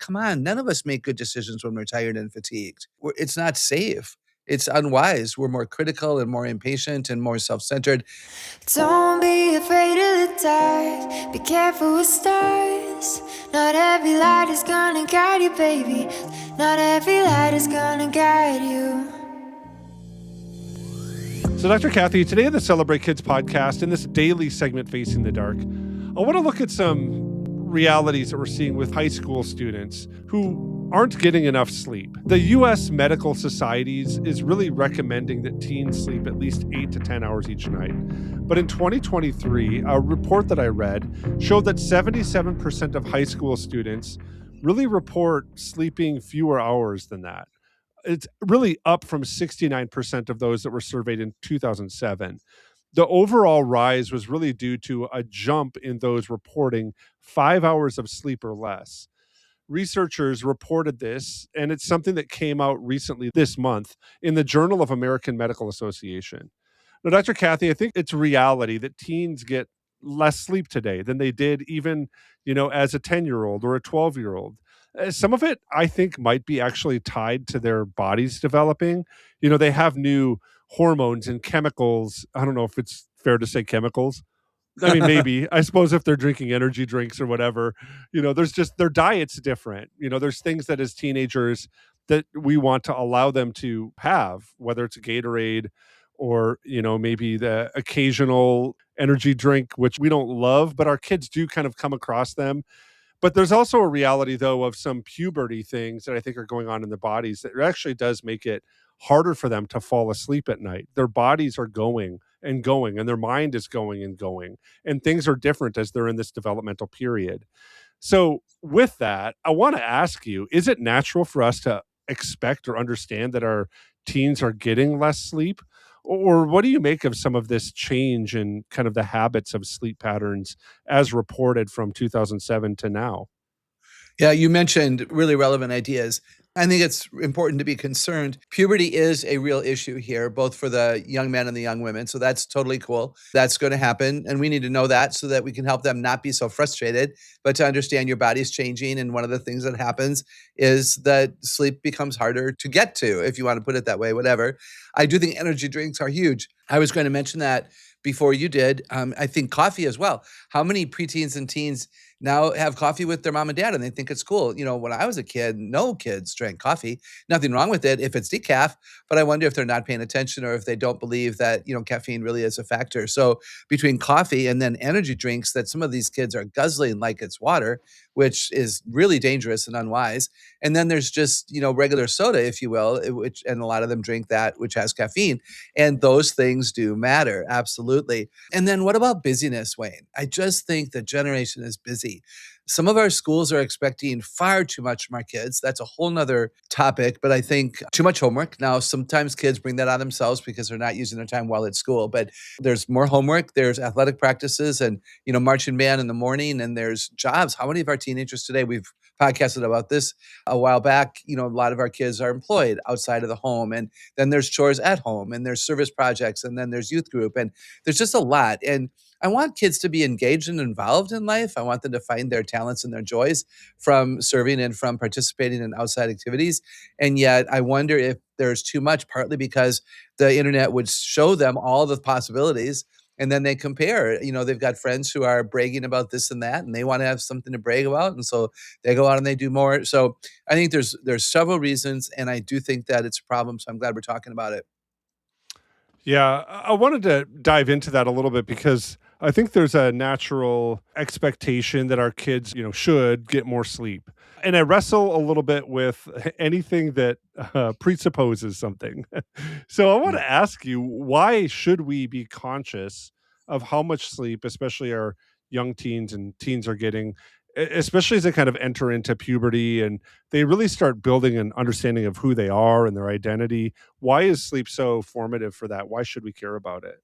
come on, none of us make good decisions when we're tired and fatigued. It's not safe. It's unwise. We're more critical and more impatient and more self-centered. Don't be afraid of the dark. Be careful with stars. Not every light is gonna guide you, baby. Not every light is gonna guide you. So, Dr. Kathy, today on the Celebrate Kids podcast, in this daily segment, Facing the Dark, I want to look at some realities that we're seeing with high school students who aren't getting enough sleep. The U.S. Medical Societies is really recommending that teens sleep at least 8 to 10 hours each night. But in 2023, a report that I read showed that 77% of high school students really report sleeping fewer hours than that. It's really up from 69% of those that were surveyed in 2007. The overall rise was really due to a jump in those reporting 5 hours of sleep or less. Researchers reported this, and it's something that came out recently this month in the Journal of American Medical Association. Now, Dr. Kathy, I think it's reality that teens get less sleep today than they did even, as a 10-year-old or a 12-year-old. Some of it, I think, might be actually tied to their bodies developing. They have new hormones and chemicals. I don't know if it's fair to say chemicals. I mean, maybe. I suppose if they're drinking energy drinks or whatever, there's just their diet's different. There's things that as teenagers that we want to allow them to have, whether it's a Gatorade or, maybe the occasional energy drink, which we don't love, but our kids do kind of come across them. But there's also a reality, though, of some puberty things that I think are going on in their bodies that actually does make it harder for them to fall asleep at night. Their bodies are going and going, and their mind is going and going, and things are different as they're in this developmental period. So with that, I want to ask you, is it natural for us to expect or understand that our teens are getting less sleep? Or what do you make of some of this change in kind of the habits of sleep patterns as reported from 2007 to now? Yeah, you mentioned really relevant ideas. I think it's important to be concerned. Puberty is a real issue here, both for the young men and the young women. So that's totally cool. That's going to happen. And we need to know that so that we can help them not be so frustrated, but to understand your body's changing. And one of the things that happens is that sleep becomes harder to get to, if you want to put it that way, whatever. I do think energy drinks are huge. I was going to mention that before you did. I think coffee as well. How many preteens and teens now have coffee with their mom and dad and they think it's cool? When I was a kid, no kids drank coffee. Nothing wrong with it if it's decaf, but I wonder if they're not paying attention or if they don't believe that, caffeine really is a factor. So between coffee and then energy drinks that some of these kids are guzzling like it's water, which is really dangerous and unwise. And then there's just, regular soda, if you will, and a lot of them drink that, which has caffeine. And those things do matter. Absolutely. And then what about busyness, Wayne? I just think the generation is busy. Some of our schools are expecting far too much from our kids. That's a whole nother topic, but I think too much homework. Now, sometimes kids bring that on themselves because they're not using their time well at school, but there's more homework. There's athletic practices and, marching band in the morning, and there's jobs. How many of our teenagers today, we've podcasted about this a while back, a lot of our kids are employed outside of the home, and then there's chores at home, and there's service projects, and then there's youth group, and there's just a lot. And I want kids to be engaged and involved in life. I want them to find their talents and their joys from serving and from participating in outside activities. And yet I wonder if there's too much, partly because the internet would show them all the possibilities. And then they compare, they've got friends who are bragging about this and that, and they want to have something to brag about. And so they go out and they do more. So I think there's several reasons. And I do think that it's a problem. So I'm glad we're talking about it. Yeah, I wanted to dive into that a little bit because I think there's a natural expectation that our kids, should get more sleep. And I wrestle a little bit with anything that presupposes something. So I want to ask you, why should we be conscious of how much sleep, especially our young teens and teens are getting, especially as they kind of enter into puberty and they really start building an understanding of who they are and their identity? Why is sleep so formative for that? Why should we care about it?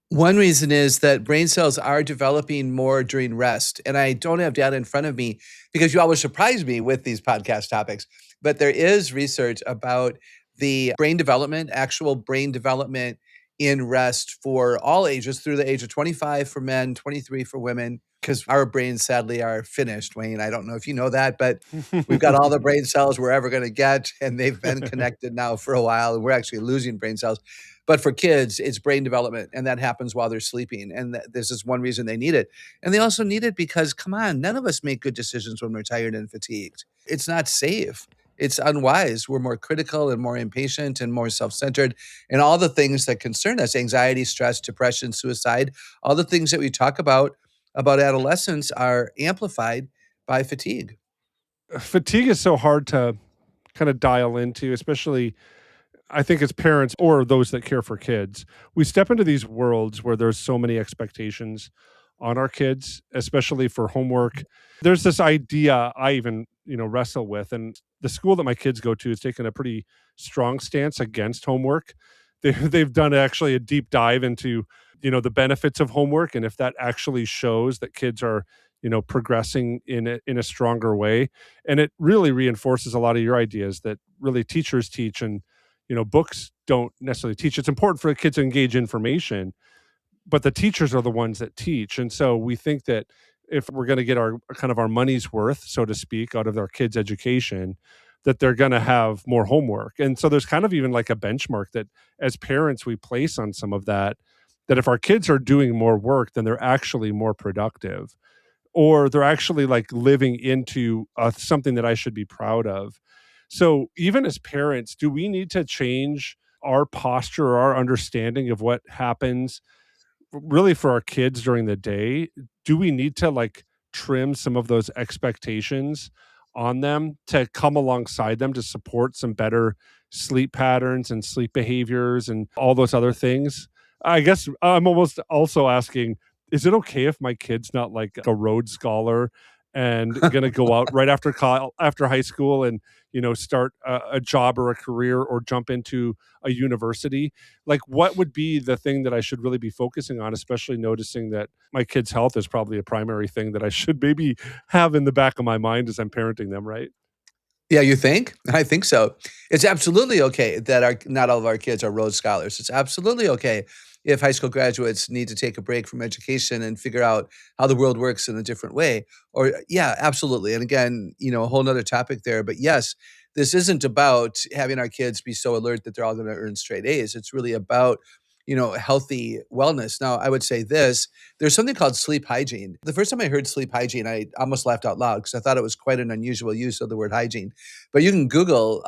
One reason is that brain cells are developing more during rest. And I don't have data in front of me because you always surprise me with these podcast topics. But there is research about the brain development, actual brain development in rest for all ages through the age of 25 for men, 23 for women, because our brains sadly are finished, Wayne. I don't know if you know that, but we've got all the brain cells we're ever going to get, and they've been connected now for a while, and we're actually losing brain cells. But for kids, it's brain development, and that happens while they're sleeping. And this is one reason they need it. And they also need it because, come on, none of us make good decisions when we're tired and fatigued. It's not safe. It's unwise. We're more critical and more impatient and more self-centered, and all the things that concern us, anxiety, stress, depression, suicide, all the things that we talk about adolescence are amplified by fatigue. Fatigue is so hard to kind of dial into, especially I think as parents or those that care for kids. We step into these worlds where there's so many expectations on our kids, especially for homework. There's this idea I even, wrestle with, and the school that my kids go to has taken a pretty strong stance against homework. They've done actually a deep dive into, the benefits of homework and if that actually shows that kids are, progressing in a stronger way. And it really reinforces a lot of your ideas that really teachers teach and, books don't necessarily teach. It's important for kids to engage information, but the teachers are the ones that teach. And so we think that if we're going to get our kind of our money's worth, so to speak, out of our kids' education, that they're going to have more homework. And so there's kind of even like a benchmark that as parents we place on some of that, that if our kids are doing more work, then they're actually more productive, or they're actually like living into something that I should be proud of. So even as parents, do we need to change our posture or our understanding of what happens really for our kids during the day? Do we need to like trim some of those expectations on them to come alongside them to support some better sleep patterns and sleep behaviors and all those other things? I guess I'm almost also asking, is it okay if my kid's not like a Rhodes Scholar and going to go out right after high school and start a job or a career or jump into a university? Like, what would be the thing that I should really be focusing on, especially noticing that my kid's health is probably a primary thing that I should maybe have in the back of my mind as I'm parenting them, right? Yeah, you think? I think so. It's absolutely okay that not all of our kids are Rhodes Scholars. It's absolutely okay if high school graduates need to take a break from education and figure out how the world works in a different way. Or yeah, absolutely. And again, a whole nother topic there. But yes, this isn't about having our kids be so alert that they're all going to earn straight A's. It's really about healthy wellness. Now, I would say this, there's something called sleep hygiene. The first time I heard sleep hygiene, I almost laughed out loud because I thought it was quite an unusual use of the word hygiene. But you can Google,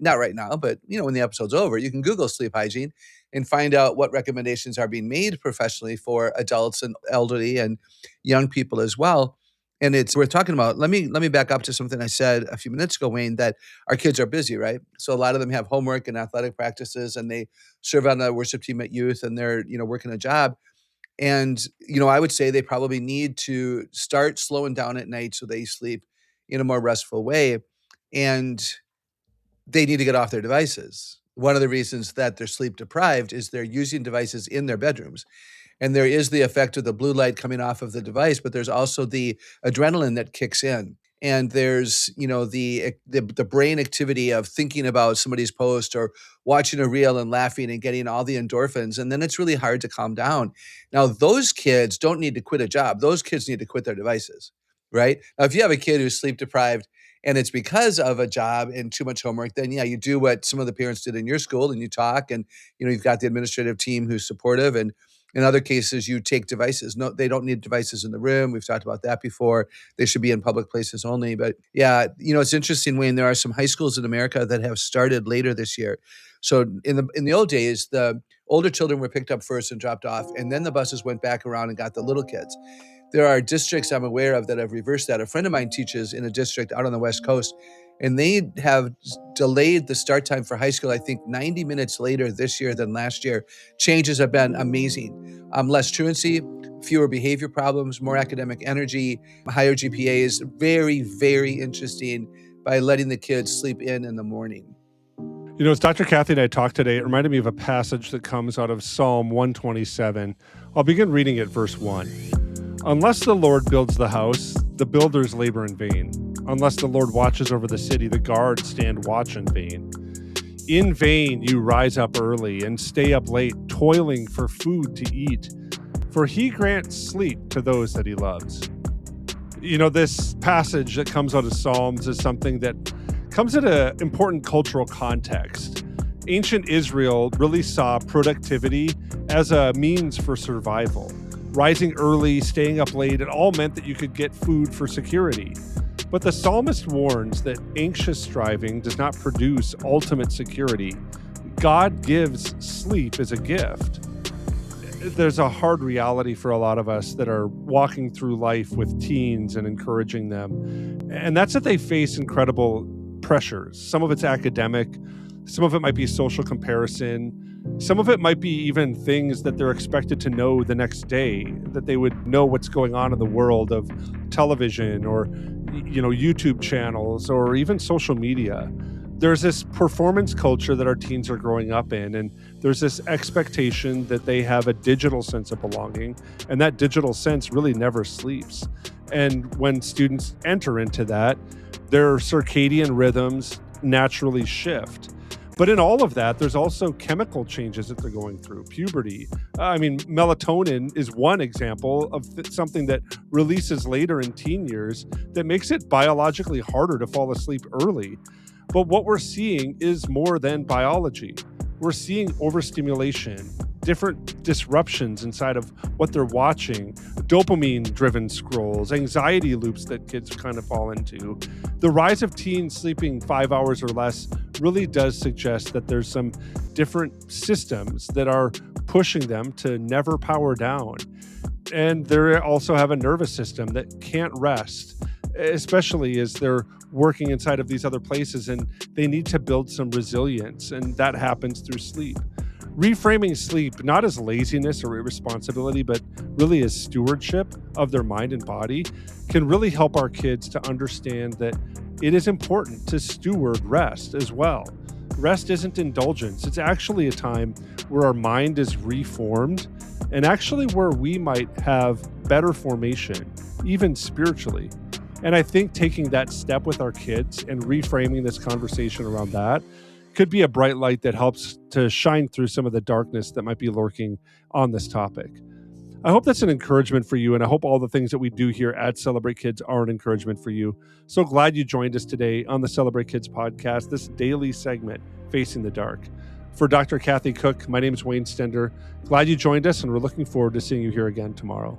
not right now, but when the episode's over, you can Google sleep hygiene and find out what recommendations are being made professionally for adults and elderly and young people as well. And it's worth talking about. Let me back up to something I said a few minutes ago, Wayne, that our kids are busy, right? So a lot of them have homework and athletic practices, and they serve on the worship team at youth, and they're working a job. And I would say they probably need to start slowing down at night so they sleep in a more restful way, and they need to get off their devices. One of the reasons that they're sleep deprived is they're using devices in their bedrooms. And there is the effect of the blue light coming off of the device, but there's also the adrenaline that kicks in. And there's, the brain activity of thinking about somebody's post or watching a reel and laughing and getting all the endorphins. And then it's really hard to calm down. Now, those kids don't need to quit a job. Those kids need to quit their devices, right? Now, if you have a kid who's sleep deprived and it's because of a job and too much homework, then yeah, you do what some of the parents did in your school and you talk and, you've got the administrative team who's supportive. And in other cases, you take devices. No, they don't need devices in the room. We've talked about that before. They should be in public places only. But yeah, it's interesting, Wayne, there are some high schools in America that have started later this year. So in the old days, the older children were picked up first and dropped off, and then the buses went back around and got the little kids. There are districts I'm aware of that have reversed that. A friend of mine teaches in a district out on the West Coast, and they have delayed the start time for high school, I think 90 minutes later this year than last year. Changes have been amazing. Less truancy, fewer behavior problems, more academic energy, higher GPAs. Very, very interesting by letting the kids sleep in the morning. As Dr. Kathy and I talked today, it reminded me of a passage that comes out of Psalm 127. I'll begin reading at verse 1. Unless the Lord builds the house, the builders labor in vain. Unless the Lord watches over the city, the guards stand watch in vain. In vain you rise up early and stay up late, toiling for food to eat. For he grants sleep to those that he loves. This passage that comes out of Psalms is something that comes at an important cultural context. Ancient Israel really saw productivity as a means for survival. Rising early, staying up late, it all meant that you could get food for security. But the psalmist warns that anxious striving does not produce ultimate security. God gives sleep as a gift. There's a hard reality for a lot of us that are walking through life with teens and encouraging them. And that's that they face incredible pressures. Some of it's academic, some of it might be social comparison, some of it might be even things that they're expected to know the next day, that they would know what's going on in the world of television or YouTube channels or even social media. There's this performance culture that our teens are growing up in, and there's this expectation that they have a digital sense of belonging, and that digital sense really never sleeps. And when students enter into that, their circadian rhythms naturally shift. But in all of that, there's also chemical changes that they're going through. Puberty. Melatonin is one example of something that releases later in teen years that makes it biologically harder to fall asleep early. But what we're seeing is more than biology. We're seeing overstimulation, different disruptions inside of what they're watching, dopamine-driven scrolls, anxiety loops that kids kind of fall into. The rise of teens sleeping 5 hours or less really does suggest that there's some different systems that are pushing them to never power down. And they also have a nervous system that can't rest, especially as they're working inside of these other places, and they need to build some resilience, and that happens through sleep. Reframing sleep not as laziness or irresponsibility, but really as stewardship of their mind and body can really help our kids to understand that it is important to steward rest as well. Rest isn't indulgence. It's actually a time where our mind is reformed and actually where we might have better formation, even spiritually. And I think taking that step with our kids and reframing this conversation around that could be a bright light that helps to shine through some of the darkness that might be lurking on this topic. I hope that's an encouragement for you, and I hope all the things that we do here at Celebrate Kids are an encouragement for you. So glad you joined us today on the Celebrate Kids podcast, this daily segment, Facing the Dark. For Dr. Kathy Cook, my name is Wayne Stender. Glad you joined us, and we're looking forward to seeing you here again tomorrow.